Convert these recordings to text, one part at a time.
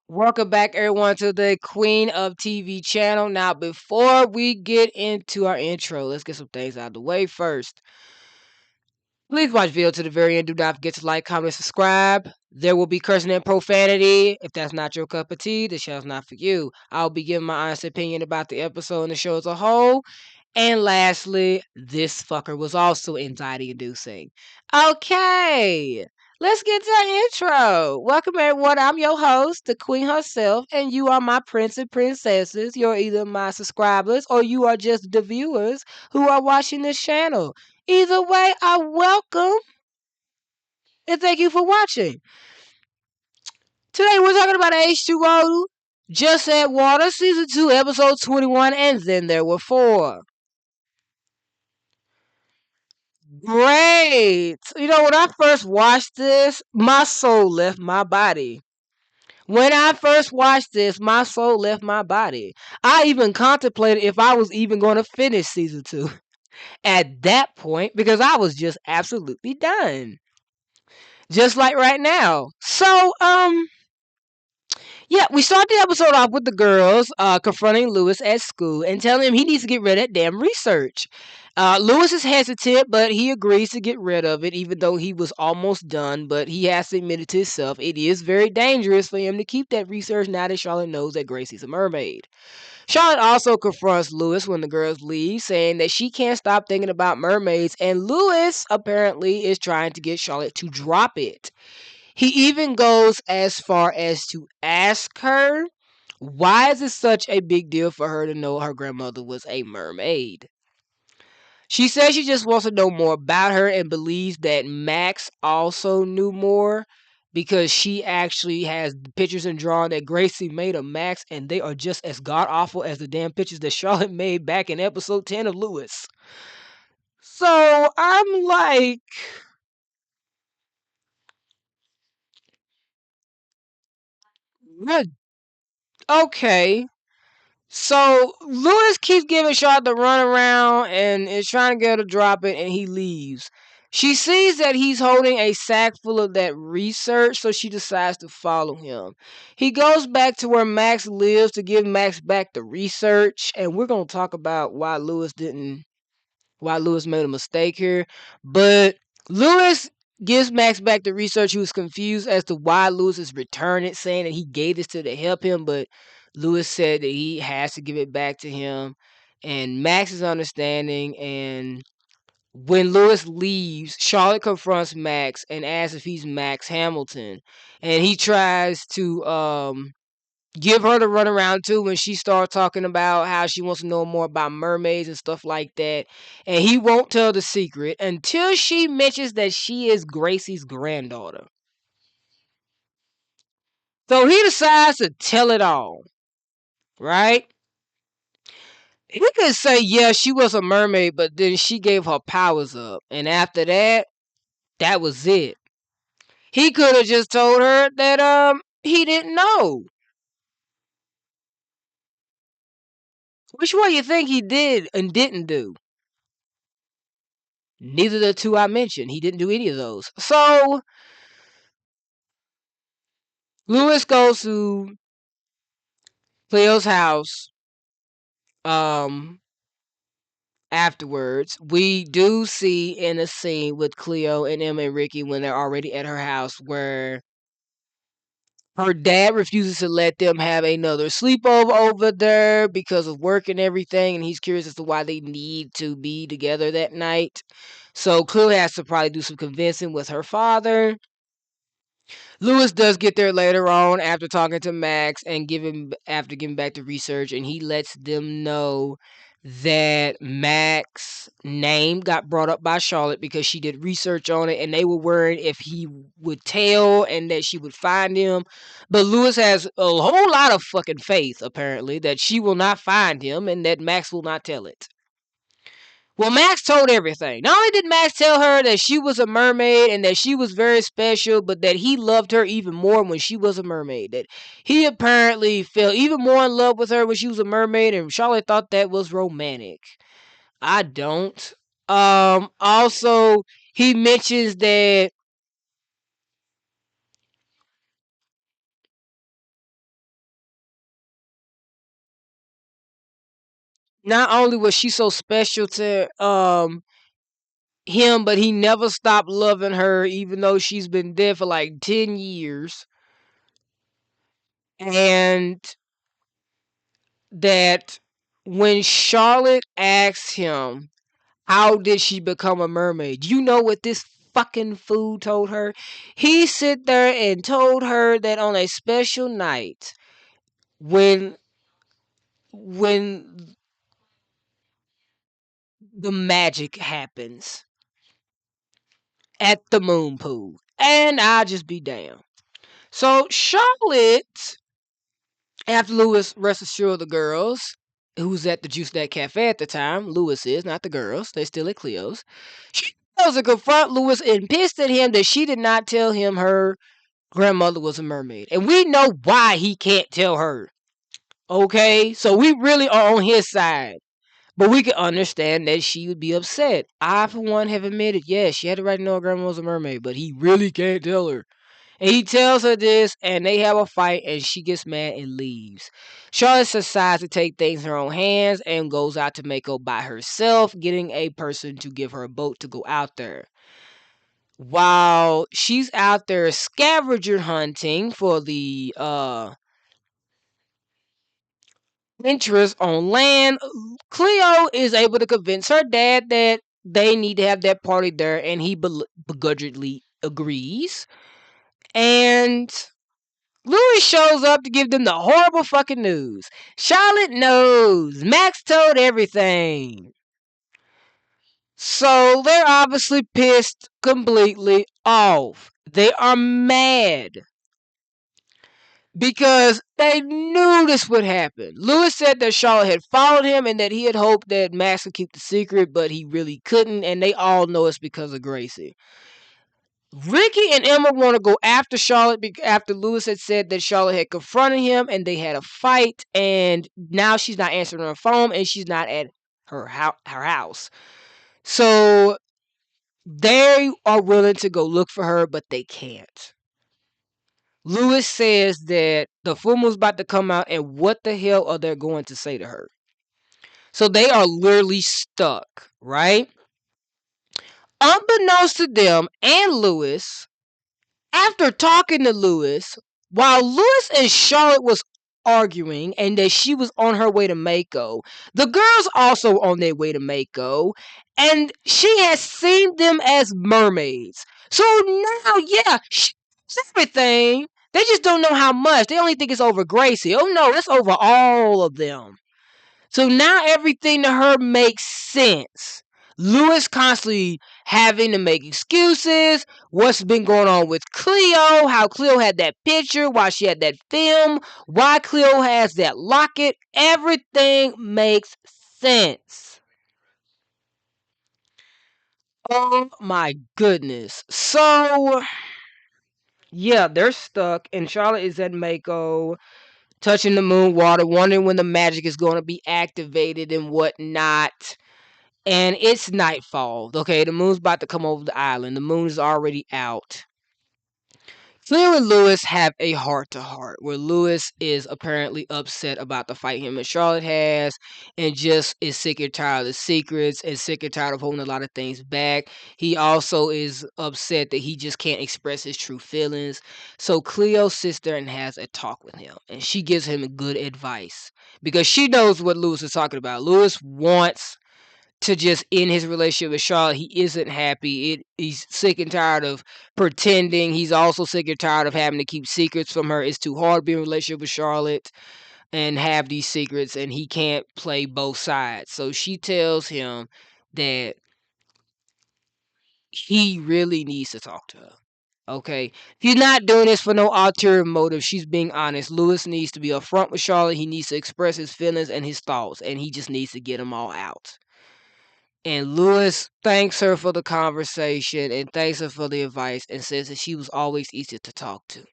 Welcome back, everyone, to the Queen of TV channel. Now, before we get into our intro, let's get some things out of the way first. Please watch video to the very end. Do not forget to like, comment, subscribe. There will be cursing and profanity. If that's not your cup of tea, the show's not for you. I'll be giving my honest opinion about the episode and the show as a whole. And lastly, this fucker was also anxiety inducing. Okay, let's get to our intro. Welcome, everyone. I'm your host, the queen herself, and you are my prince and princesses. You're either my subscribers or you are just the viewers who are watching this channel. Either way, I welcome and thank you for watching. Today, we're talking about H2O, Just Add Water, Season 2, Episode 21, and then there were four. Great. You know, when I first watched this, my soul left my body. When I first watched this, my soul left my body. I even contemplated if I was even going to finish season 2 at that point because I was just absolutely done. Just like right now. So, yeah, we start the episode off with the girls confronting Lewis at school and telling him he needs to get rid of that damn research. Lewis is hesitant, but he agrees to get rid of it, even though he was almost done. But he has to admit it to himself. It is very dangerous for him to keep that research now that Charlotte knows that Gracie's a mermaid. Charlotte also confronts Lewis when the girls leave, saying that she can't stop thinking about mermaids, and Lewis apparently is trying to get Charlotte to drop it. He even goes as far as to ask her, why is it such a big deal for her to know her grandmother was a mermaid? She says she just wants to know more about her and believes that Max also knew more because she actually has pictures and drawing that Gracie made of Max, and they are just as god awful as the damn pictures that Charlotte made back in episode 10 of Lewis. So I'm like, okay. So Lewis keeps giving Charlotte the run around and is trying to get her to drop it, and he leaves. She sees that he's holding a sack full of that research, so she decides to follow him. He goes back to where Max lives to give Max back the research, and we're gonna talk about why Lewis made a mistake here. But Lewis gives Max back the research. He was confused as to why Lewis is returning it, saying that he gave this to help him, but Lewis said that he has to give it back to him. And Max is understanding. And when Lewis leaves, Charlotte confronts Max and asks if he's Max Hamilton. And he tries to give her the runaround too when she starts talking about how she wants to know more about mermaids and stuff like that. And he won't tell the secret until she mentions that she is Gracie's granddaughter. So he decides to tell it all, right? He could say, yeah, she was a mermaid, but then she gave her powers up. And after that, that was it. He could have just told her that he didn't know. Which one you think he did and didn't do? Neither of the two I mentioned. He didn't do any of those. So Lewis goes to Cleo's house um afterwards. We do see in a scene with Cleo and Emma and Rikki when they're already at her house where her dad refuses to let them have another sleepover over there because of work and everything, and he's curious as to why they need to be together that night. So Cleo has to probably do some convincing with her father. Lewis does get there later on after talking to Max and after giving back the research, and he lets them know that Max's name got brought up by Charlotte because she did research on it, and they were worried if he would tell and that she would find him. But Lewis has a whole lot of fucking faith, apparently, that she will not find him and that Max will not tell it. Well, Max told everything. Not only did Max tell her that she was a mermaid and that she was very special, but that he loved her even more when she was a mermaid. That he apparently fell even more in love with her when she was a mermaid, and Charlotte thought that was romantic. I don't. Also, he mentions that Not only was she so special to him, but he never stopped loving her, even though she's been dead for like 10 years. And that when Charlotte asked him, how did she become a mermaid? You know what this fucking fool told her? He sit there and told her that on a special night, when when the magic happens at the moon pool. And I'll just be damned. So Charlotte, after Lewis rest assured the girls, who's at the Juice That Cafe at the time, Lewis is, not the girls, they're still at Cleo's. She goes to confront Lewis and pissed at him that she did not tell him her grandmother was a mermaid. And we know why he can't tell her. Okay? So we really are on his side. But we can understand that she would be upset. I, for one, have admitted, yes, she had the right to know her grandma was a mermaid, but he really can't tell her. And he tells her this, and they have a fight, and she gets mad and leaves. Charlotte decides to take things in her own hands and goes out to Mako by herself, getting a person to give her a boat to go out there. While she's out there scavenger hunting for the interest on land, Cleo is able to convince her dad that they need to have that party there, and he begrudgingly agrees. And Louis shows up to give them the horrible fucking news. Charlotte knows. Max told everything. So they're obviously pissed completely off. They are mad because they knew this would happen. Lewis said that Charlotte had followed him and that he had hoped that Max would keep the secret, but he really couldn't, and they all know it's because of Gracie. Rikki and Emma want to go after Charlotte after Lewis had said that Charlotte had confronted him and they had a fight, and now she's not answering her phone and she's not at her house. So they are willing to go look for her, but they can't. Lewis says that the full moon's about to come out, and what the hell are they going to say to her? So they are literally stuck, right? Unbeknownst to them and Lewis, after talking to Lewis, while Lewis and Charlotte was arguing and that she was on her way to Mako, the girls also on their way to Mako, and she has seen them as mermaids. So now, yeah, she knows everything. They just don't know how much. They only think it's over Gracie. Oh no, it's over all of them. So now everything to her makes sense. Lewis constantly having to make excuses. What's been going on with Cleo? How Cleo had that picture, why she had that film, why Cleo has that locket. Everything makes sense. Oh my goodness. So, yeah, they're stuck, and Charlotte is at Mako, touching the moon water, wondering when the magic is going to be activated and whatnot. And it's nightfall. Okay, the moon's about to come over the island. The moon is already out. Cleo and Lewis have a heart to heart where Lewis is apparently upset about the fight him and Charlotte has, and just is sick and tired of the secrets and sick and tired of holding a lot of things back. He also is upset that he just can't express his true feelings. So Cleo sits there and has a talk with him, and she gives him good advice because she knows what Lewis is talking about. Lewis wants to just end his relationship with Charlotte. He isn't happy. He's sick and tired of pretending. He's also sick and tired of having to keep secrets from her. It's too hard to be in a relationship with Charlotte and have these secrets, and he can't play both sides. So she tells him that he really needs to talk to her. Okay, he's not doing this for no ulterior motive. She's being honest. Lewis needs to be upfront with Charlotte. He needs to express his feelings and his thoughts, and he just needs to get them all out. And Lewis thanks her for the conversation and thanks her for the advice and says that she was always easy to talk to.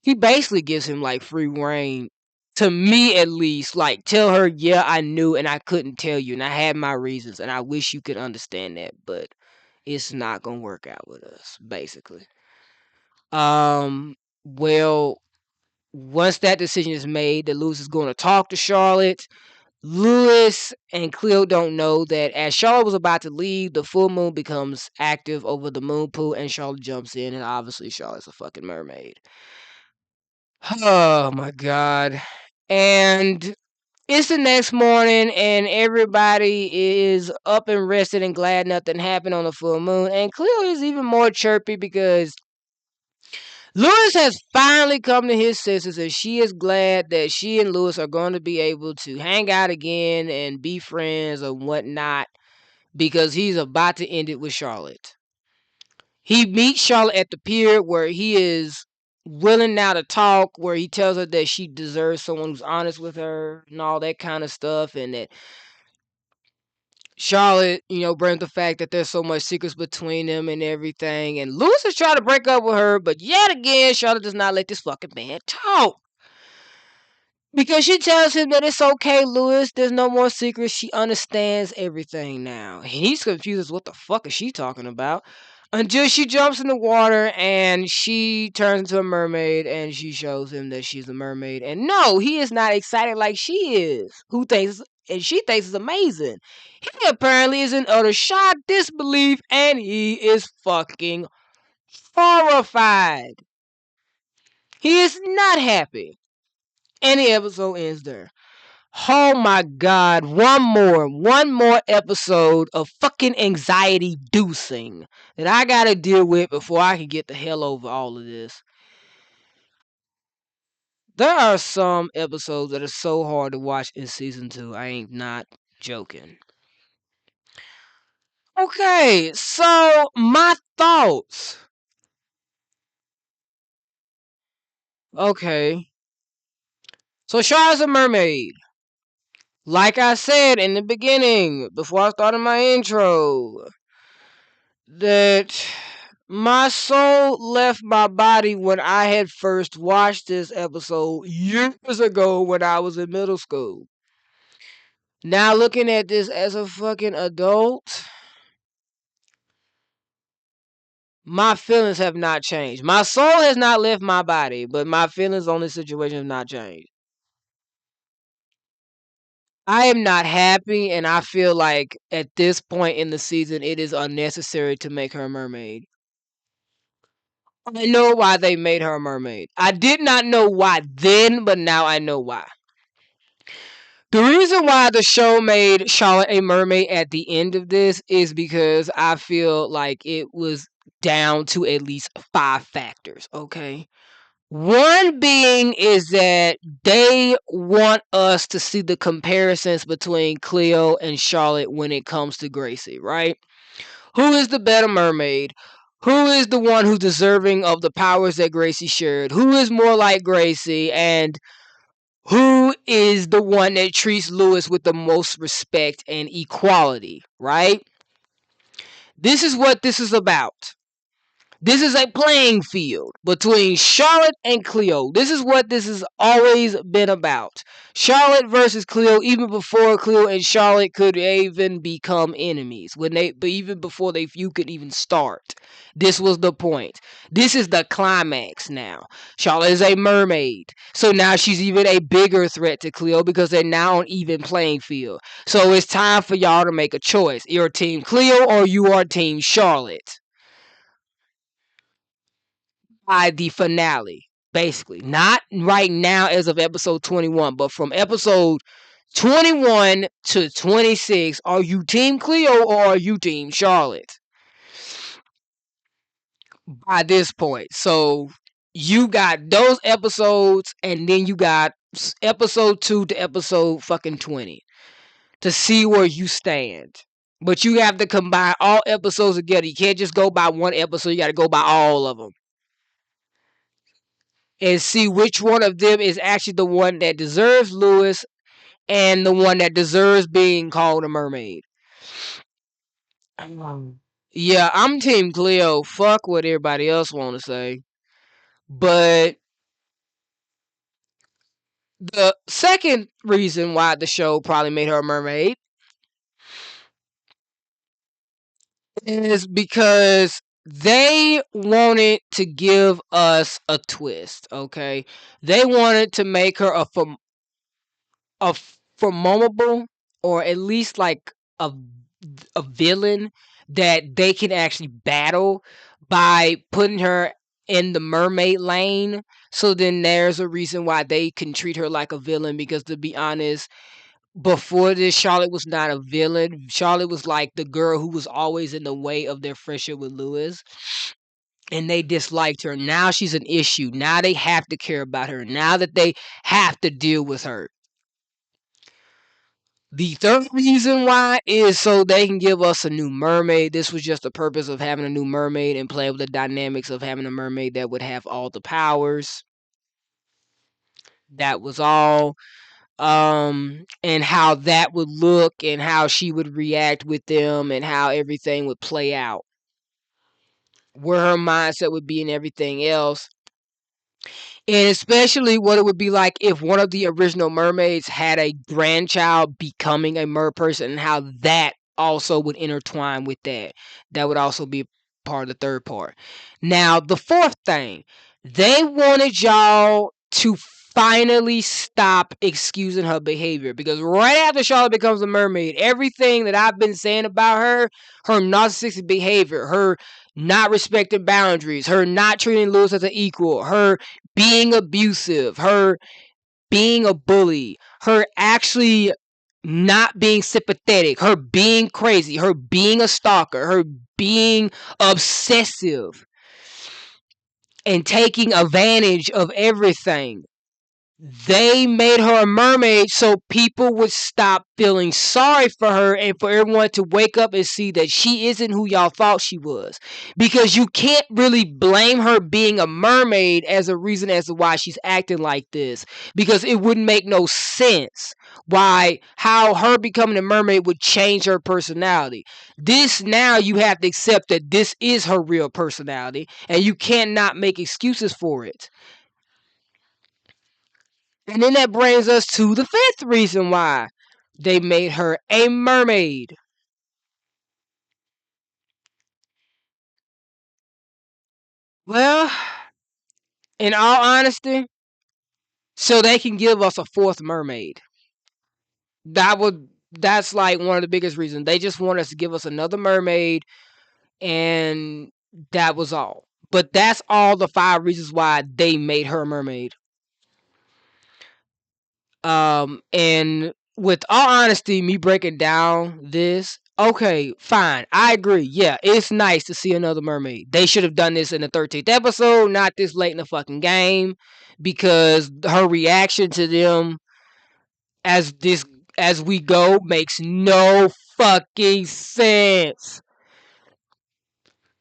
He basically gives him like free reign, to me at least. Like, tell her, yeah, I knew and I couldn't tell you and I had my reasons and I wish you could understand that, but it's not gonna work out with us, basically. Um, well, once that decision is made that Lewis is going to talk to Charlotte, Lewis and Cleo don't know that as Charlotte was about to leave, the full moon becomes active over the moon pool, and Charlotte jumps in, and obviously Charlotte's a fucking mermaid. Oh my god. And it's the next morning, and everybody is up and rested and glad nothing happened on the full moon. And Cleo is even more chirpy because Lewis has finally come to his senses, and she is glad that she and Lewis are going to be able to hang out again and be friends or whatnot because he's about to end it with Charlotte. He meets Charlotte at the pier where he is willing now to talk, where he tells her that she deserves someone who's honest with her and all that kind of stuff, and that Charlotte, brings the fact that there's so much secrets between them and everything. And Lewis is trying to break up with her, but yet again, Charlotte does not let this fucking man talk. Because she tells him that it's okay, Lewis. There's no more secrets. She understands everything now. And he's confused as what the fuck is she talking about. Until she jumps in the water and she turns into a mermaid and she shows him that she's a mermaid. And no, he is not excited like she is. And she thinks it's amazing. He apparently is in utter shock, disbelief, and he is fucking horrified. He is not happy. And the episode ends there. Oh my god, one more episode of fucking anxiety deucing that I gotta deal with before I can get the hell over all of this. There are some episodes that are so hard to watch in season 2. I ain't not joking. Okay, so my thoughts. Okay. So Char's a mermaid. Like I said in the beginning, before I started my intro, that my soul left my body when I had first watched this episode years ago when I was in middle school. Now looking at this as a fucking adult, my feelings have not changed. My soul has not left my body, but my feelings on this situation have not changed. I am not happy, and I feel like at this point in the season, it is unnecessary to make her a mermaid. I know why they made her a mermaid. I did not know why then, but now I know why. The reason why the show made Charlotte a mermaid at the end of this is because I feel like it was down to at least 5 factors, okay? One being is that they want us to see the comparisons between Cleo and Charlotte when it comes to Gracie, right? Who is the better mermaid? Who is the one who's deserving of the powers that Gracie shared? Who is more like Gracie? And who is the one that treats Lewis with the most respect and equality, right? This is what this is about. This is a playing field between Charlotte and Cleo. This is what this has always been about. Charlotte versus Cleo, even before Cleo and Charlotte could even become enemies. But even before they feud could even start. This was the point. This is the climax now. Charlotte is a mermaid. So now she's even a bigger threat to Cleo because they're now on even playing field. So it's time for y'all to make a choice. You're team Cleo or you are team Charlotte. By the finale, basically. Not right now as of episode 21, but from episode 21 to 26, are you Team Cleo or are you Team Charlotte? By this point. So you got those episodes, and then you got episode 2 to episode fucking 20 to see where you stand. But you have to combine all episodes together. You can't just go by one episode, you got to go by all of them. And see which one of them is actually the one that deserves Lewis and the one that deserves being called a mermaid. Yeah, I'm Team Cleo. Fuck what everybody else want to say. But the second reason why the show probably made her a mermaid is because they wanted to give us a twist, okay? They wanted to make her a formidable, or at least like a villain that they can actually battle by putting her in the mermaid lane. So then there's a reason why they can treat her like a villain, because to be honest, before this, Charlotte was not a villain. Charlotte was like the girl who was always in the way of their friendship with Lewis, and they disliked her. Now she's an issue. Now they have to care about her. Now that they have to deal with her. The third reason why is so they can give us a new mermaid. This was just the purpose of having a new mermaid and play with the dynamics of having a mermaid that would have all the powers. That was all. And how that would look and how she would react with them and how everything would play out. Where her mindset would be and everything else. And especially what it would be like if one of the original mermaids had a grandchild becoming a mer person, and how that also would intertwine with that. That would also be part of the third part. Now, the fourth thing, they wanted y'all to finally stop excusing her behavior, because right after Charlotte becomes a mermaid, everything that I've been saying about her narcissistic behavior, her not respecting boundaries, her not treating Lewis as an equal, her being abusive, her being a bully, her actually not being sympathetic, her being crazy, her being a stalker, her being obsessive and taking advantage of everything. They made her a mermaid so people would stop feeling sorry for her, and for everyone to wake up and see that she isn't who y'all thought she was. Because you can't really blame her being a mermaid as a reason as to why she's acting like this, because it wouldn't make no sense how her becoming a mermaid would change her personality. This, now you have to accept that this is her real personality, and you cannot make excuses for it. And then that brings us to the fifth reason why they made her a mermaid. Well, in all honesty, so they can give us a fourth mermaid. That's like one of the biggest reasons. They just want us to give us another mermaid, and that was all. But that's all the 5 reasons why they made her a mermaid. And with all honesty, me breaking down this, okay, fine, I agree. Yeah, it's nice to see another mermaid. They should have done this in the 13th episode, not this late in the fucking game, because her reaction to them as this as we go makes no fucking sense.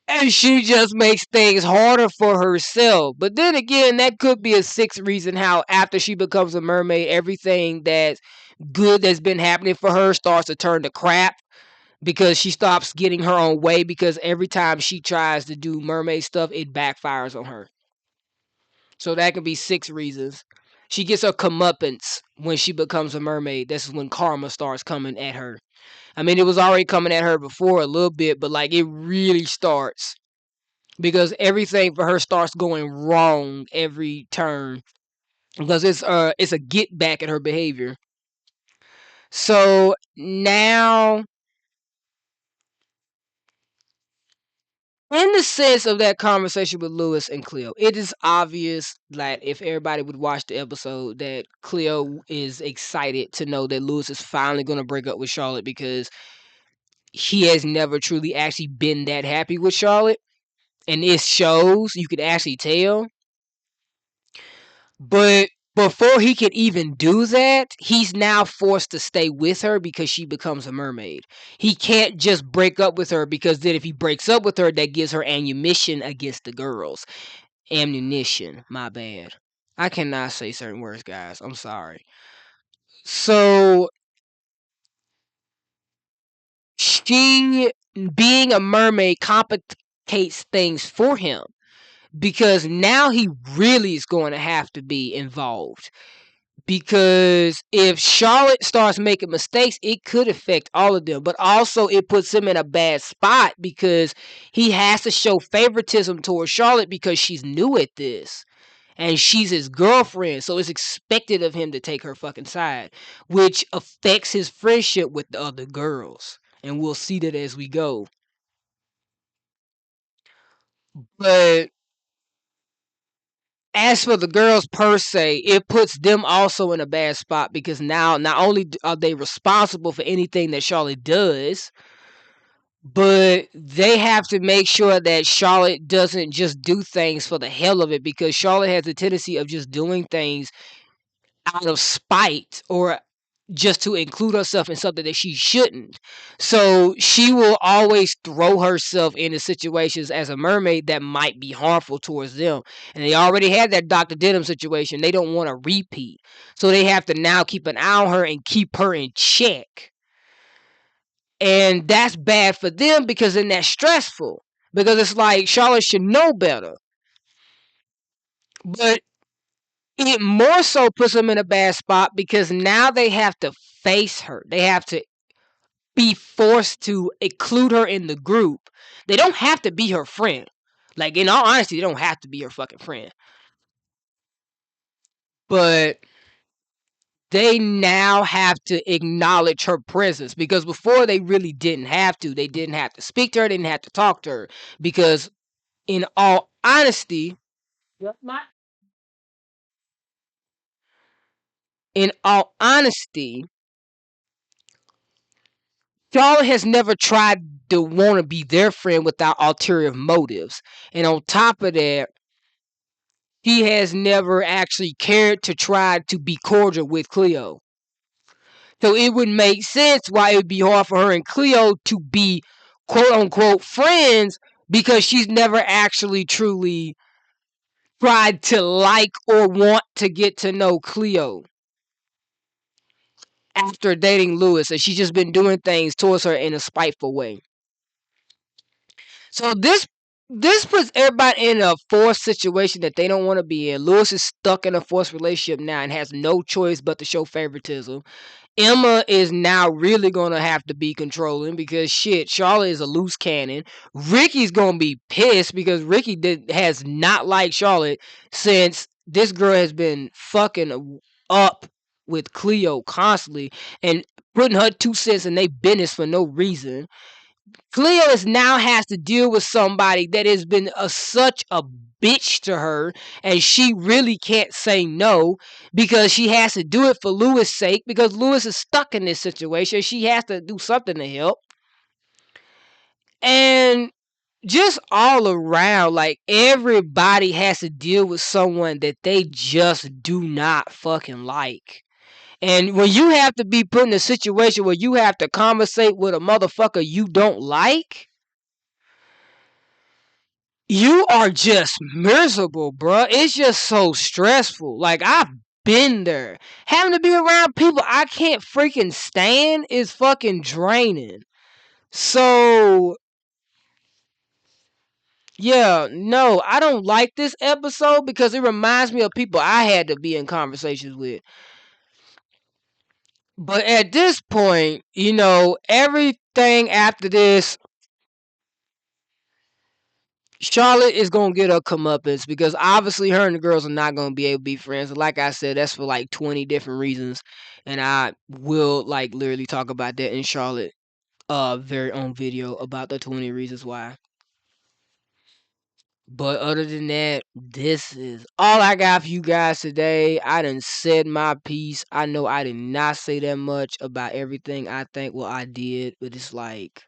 And she just makes things harder for herself. But then again, that could be a sixth reason how after she becomes a mermaid, everything that's good that's been happening for her starts to turn to crap, because she stops getting her own way, because every time she tries to do mermaid stuff, it backfires on her. So that can be 6 reasons. She gets her comeuppance when she becomes a mermaid. This is when karma starts coming at her. I mean, it was already coming at her before a little bit, but like it really starts, because everything for her starts going wrong every turn, because it's a get back at her behavior. So now, in the sense of that conversation with Lewis and Cleo, it is obvious that if everybody would watch the episode, that Cleo is excited to know that Lewis is finally going to break up with Charlotte, because he has never truly actually been that happy with Charlotte, and it shows. You can actually tell. But before he can even do that, he's now forced to stay with her because she becomes a mermaid. He can't just break up with her, because then if he breaks up with her, that gives her ammunition against the girls. Ammunition, my bad. I cannot say certain words, guys. I'm sorry. So, she being a mermaid complicates things for him, because now he really is going to have to be involved. Because if Charlotte starts making mistakes, it could affect all of them. But also, it puts him in a bad spot, because he has to show favoritism towards Charlotte because she's new at this. and she's his girlfriend, so it's expected of him to take her fucking side, which affects his friendship with the other girls, and we'll see that as we go. But as for the girls per se, it puts them also in a bad spot because now not only are they responsible for anything that Charlotte does, but they have to make sure that Charlotte doesn't just do things for the hell of it, because Charlotte has a tendency of just doing things out of spite or just to include herself in something that she shouldn't. So she will always throw herself into situations as a mermaid that might be harmful towards them. And they already had that Dr. Denham situation. They don't want to repeat. So they have to now keep an eye on her and keep her in check. And that's bad for them because then that's stressful. Because it's like Charlotte should know better. But it more so puts them in a bad spot because now they have to face her. They have to be forced to include her in the group. They don't have to be her friend. Like, in all honesty, they don't have to be her fucking friend. But they now have to acknowledge her presence because before they really didn't have to. They didn't have to speak to her. They didn't have to talk to her because, in all honesty, in all honesty, Charlotte has never tried to want to be their friend without ulterior motives. And on top of that, he has never actually cared to try to be cordial with Cleo. So it would make sense why it would be hard for her and Cleo to be quote unquote friends because she's never actually truly tried to like or want to get to know Cleo after dating Lewis, and she's just been doing things towards her in a spiteful way. So this puts everybody in a forced situation that they don't want to be in. Lewis is stuck in a forced relationship now and has no choice but to show favoritism. Emma is now really gonna have to be controlling because shit, Charlotte is a loose cannon. Rikki's gonna be pissed because has not liked Charlotte since this girl has been fucking up with Cleo constantly and putting her 2 cents in their business for no reason. Cleo is now has to deal with somebody that has been such a bitch to her, and she really can't say no because she has to do it for Lewis' sake because Lewis is stuck in this situation. She has to do something to help. And just all around, like everybody has to deal with someone that they just do not fucking like. And when you have to be put in a situation where you have to conversate with a motherfucker you don't like, you are just miserable, bruh. It's just so stressful. Like, I've been there. Having to be around people I can't freaking stand is fucking draining. So, yeah, no, I don't like this episode because it reminds me of people I had to be in conversations with. But at this point, everything after this, Charlotte is gonna get her comeuppance because obviously her and the girls are not gonna be able to be friends. Like I said, that's for like 20 different reasons, and I will like literally talk about that in Charlotte, very own video about the 20 reasons why. But other than that, this is all I got for you guys today. I done said my piece. I know I did not say that much about everything I think. Well, I did, but it's like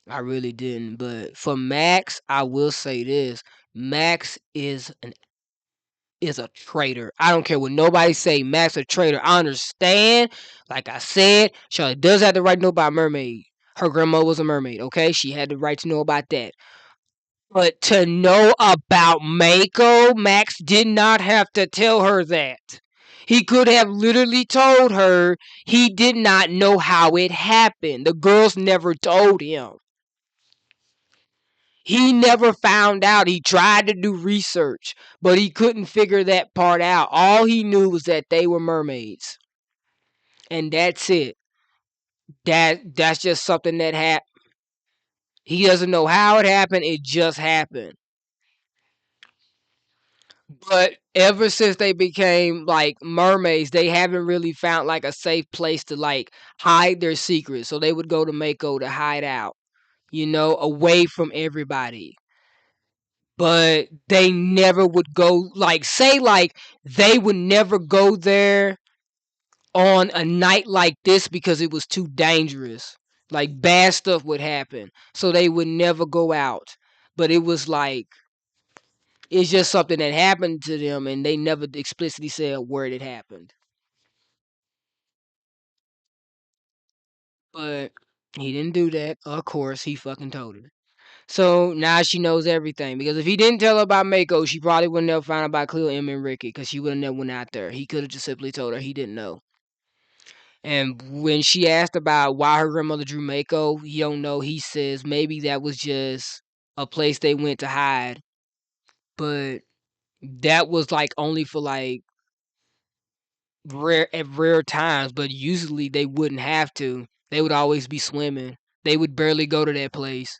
I really didn't. But for Max, I will say this: Max is a traitor. I don't care what nobody say. Max a traitor. I understand. Like I said, Charlotte does have the right to know about Mermaid. Her grandma was a mermaid. Okay, she had the right to know about that. But to know about Mako, Max did not have to tell her that. He could have literally told her he did not know how it happened. The girls never told him. He never found out. He tried to do research, but he couldn't figure that part out. All he knew was that they were mermaids. And that's it. That's just something that happened. He doesn't know how it happened. It just happened. But ever since they became like mermaids, they haven't really found like a safe place to like hide their secrets. So they would go to Mako to hide out, away from everybody. But they never would go like say like they would never go there on a night like this because it was too dangerous. Like bad stuff would happen. So they would never go out. But it was like it's just something that happened to them and they never explicitly said where it happened. But he didn't do that. Of course, he fucking told her. So now she knows everything. Because if he didn't tell her about Mako, she probably would never find out about Cleo, Emma, and Rikki. Because she would have never went out there. He could have just simply told her he didn't know. And when she asked about why her grandmother drew Mako, he don't know. He says maybe that was just a place they went to hide. But that was like only for like rare times, but usually they wouldn't have to. They would always be swimming. They would barely go to that place.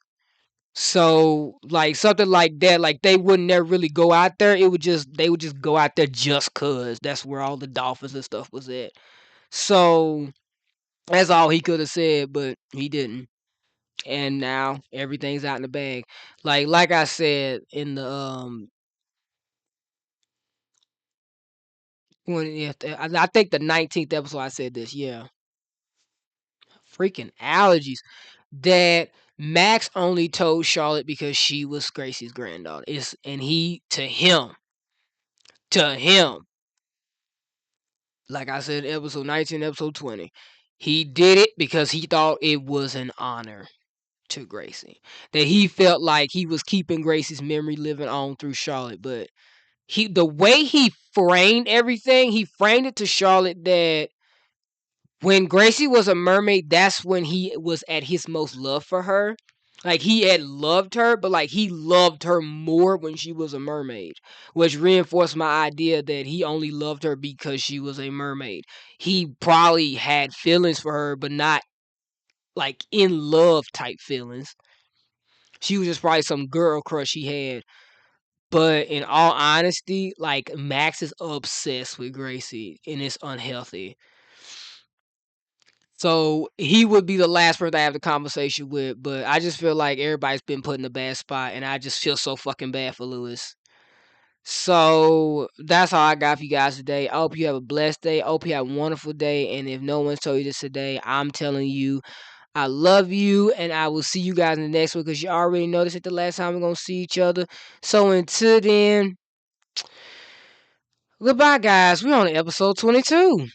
So like something like that, like they wouldn't never really go out there. They would just go out there just cause that's where all the dolphins and stuff was at. So that's all he could have said, but he didn't. And now everything's out in the bag. Like I said in the when I think the 19th episode I said this, yeah. Freaking allergies. That Max only told Charlotte because she was Gracie's granddaughter. And he to him, like I said, episode 19, episode 20, he did it because he thought it was an honor to Gracie. That he felt like he was keeping Gracie's memory living on through Charlotte. But the way he framed everything, he framed it to Charlotte that when Gracie was a mermaid, that's when he was at his most love for her. Like he had loved her, but like he loved her more when she was a mermaid, which reinforced my idea that he only loved her because she was a mermaid. He probably had feelings for her, but not like in love type feelings. She was just probably some girl crush he had. But in all honesty, like Max is obsessed with Gracie and it's unhealthy. So he would be the last person I have the conversation with, but I just feel like everybody's been put in a bad spot, and I just feel so fucking bad for Lewis. So that's all I got for you guys today. I hope you have a blessed day. I hope you have a wonderful day. And if no one's told you this today, I'm telling you, I love you, and I will see you guys in the next one because you already know this is the last time we're gonna see each other. So until then, goodbye, guys. We're on episode 22.